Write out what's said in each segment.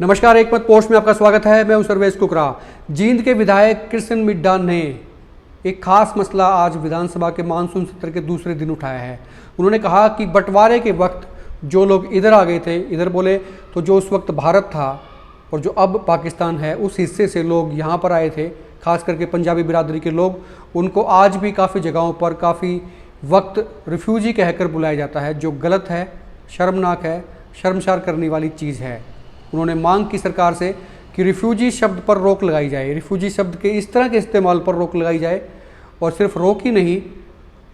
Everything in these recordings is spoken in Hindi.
नमस्कार, एक मत पोस्ट में आपका स्वागत है। मैं हूं सर्वेश कुकरा। जींद के विधायक कृष्ण मिड्ढा ने एक खास मसला आज विधानसभा के मानसून सत्र के दूसरे दिन उठाया है। उन्होंने कहा कि बंटवारे के वक्त जो लोग इधर आ गए थे, इधर बोले तो जो उस वक्त भारत था और जो अब पाकिस्तान है, उस हिस्से से लोग यहाँ पर आए थे, खास करके पंजाबी बिरादरी के लोग, उनको आज भी काफ़ी जगहों पर काफ़ी वक्त रिफ्यूजी कहकर बुलाया जाता है, जो गलत है, शर्मनाक है, शर्मसार करने वाली चीज़ है। उन्होंने मांग की सरकार से कि रिफ्यूजी शब्द पर रोक लगाई जाए, रिफ्यूजी शब्द के इस तरह के इस्तेमाल पर रोक लगाई जाए, और सिर्फ रोक ही नहीं,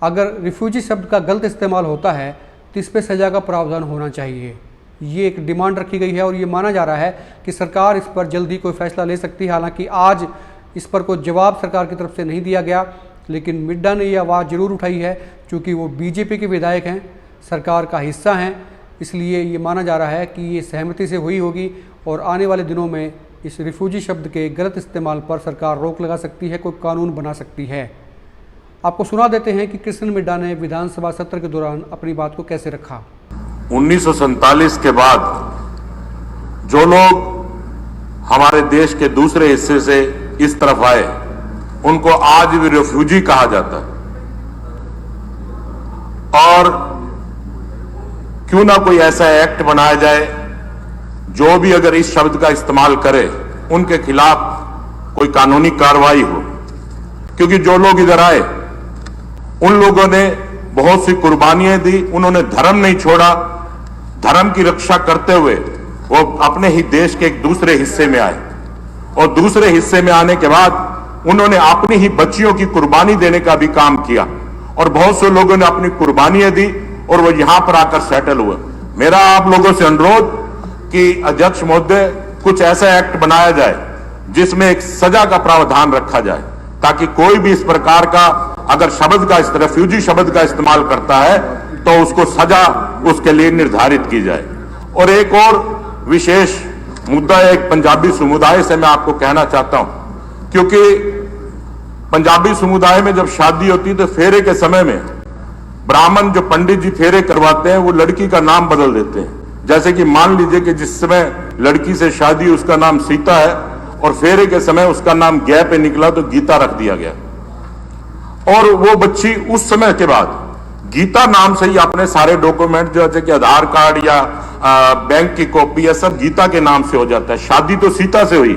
अगर रिफ्यूजी शब्द का गलत इस्तेमाल होता है तो इस पर सज़ा का प्रावधान होना चाहिए। ये एक डिमांड रखी गई है और ये माना जा रहा है कि सरकार इस पर जल्दी कोई फैसला ले सकती है। हालांकि आज इस पर कोई जवाब सरकार की तरफ से नहीं दिया गया, लेकिन मिड्ढा ने ये आवाज़ ज़रूर उठाई है। चूँकि वो बीजेपी के विधायक हैं, सरकार का हिस्सा हैं, इसलिए ये माना जा रहा है कि ये सहमति से हुई होगी और आने वाले दिनों में इस रिफ्यूजी शब्द के गलत इस्तेमाल पर सरकार रोक लगा सकती है, कोई कानून बना सकती है। आपको सुना देते हैं कि कृष्ण मिड्ढा ने विधानसभा सत्र के दौरान अपनी बात को कैसे रखा। 1947 के बाद जो लोग हमारे देश के दूसरे हिस्से से इस तरफ आए, उनको आज भी रिफ्यूजी कहा जाता है। और क्यों ना कोई ऐसा एक्ट बनाया जाए जो भी अगर इस शब्द का इस्तेमाल करे उनके खिलाफ कोई कानूनी कार्रवाई हो। क्योंकि जो लोग इधर आए उन लोगों ने बहुत सी कुर्बानियां दी, उन्होंने धर्म नहीं छोड़ा। धर्म की रक्षा करते हुए वो अपने ही देश के एक दूसरे हिस्से में आए, और दूसरे हिस्से में आने के बाद उन्होंने अपनी ही बच्चियों की कुर्बानी देने का भी काम किया, और बहुत से लोगों ने अपनी कुर्बानियां दी और वो यहां पर आकर सेटल हुए। मेरा आप लोगों से अनुरोध कि अध्यक्ष महोदय, कुछ ऐसा एक्ट बनाया जाए जिसमें एक सजा का प्रावधान रखा जाए, ताकि कोई भी इस प्रकार का अगर शब्द का, इस रिफ्यूजी शब्द का इस्तेमाल करता है तो उसको सजा उसके लिए निर्धारित की जाए। और एक और विशेष मुद्दा एक पंजाबी समुदाय से मैं आपको कहना चाहता हूं, क्योंकि पंजाबी समुदाय में जब शादी होती है तो फेरे के समय में ब्राह्मण जो पंडित जी फेरे करवाते हैं वो लड़की का नाम बदल देते हैं। जैसे कि मान लीजिए कि जिस समय लड़की से शादी उसका नाम सीता है और फेरे के समय उसका नाम गै पे निकला तो गीता रख दिया गया, और वो बच्ची उस समय के बाद गीता नाम से ही अपने सारे डॉक्यूमेंट जैसे कि आधार कार्ड या बैंक की कॉपी या सब गीता के नाम से हो जाता है। शादी तो सीता से हुई,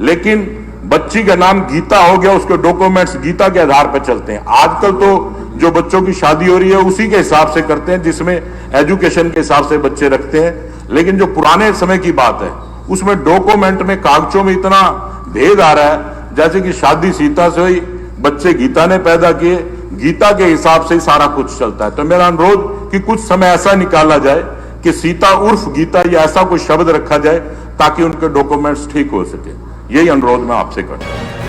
लेकिन बच्ची का नाम गीता हो गया, उसके डॉक्यूमेंट्स गीता के आधार पर चलते हैं। आजकल तो जो बच्चों की शादी हो रही है उसी के हिसाब से करते हैं, जिसमें एजुकेशन के हिसाब से बच्चे रखते हैं। लेकिन जो पुराने समय की बात है उसमें डॉक्यूमेंट में, कागजों में इतना भेद आ रहा है, जैसे कि शादी सीता से हुई, बच्चे गीता ने पैदा किए, गीता के हिसाब से ही सारा कुछ चलता है। तो मेरा अनुरोध कि कुछ समय ऐसा निकाला जाए कि सीता उर्फ गीता या ऐसा कोई शब्द रखा जाए ताकि उनके डॉक्यूमेंट्स ठीक हो सके। यही अनुरोध मैं आपसे करता हूं।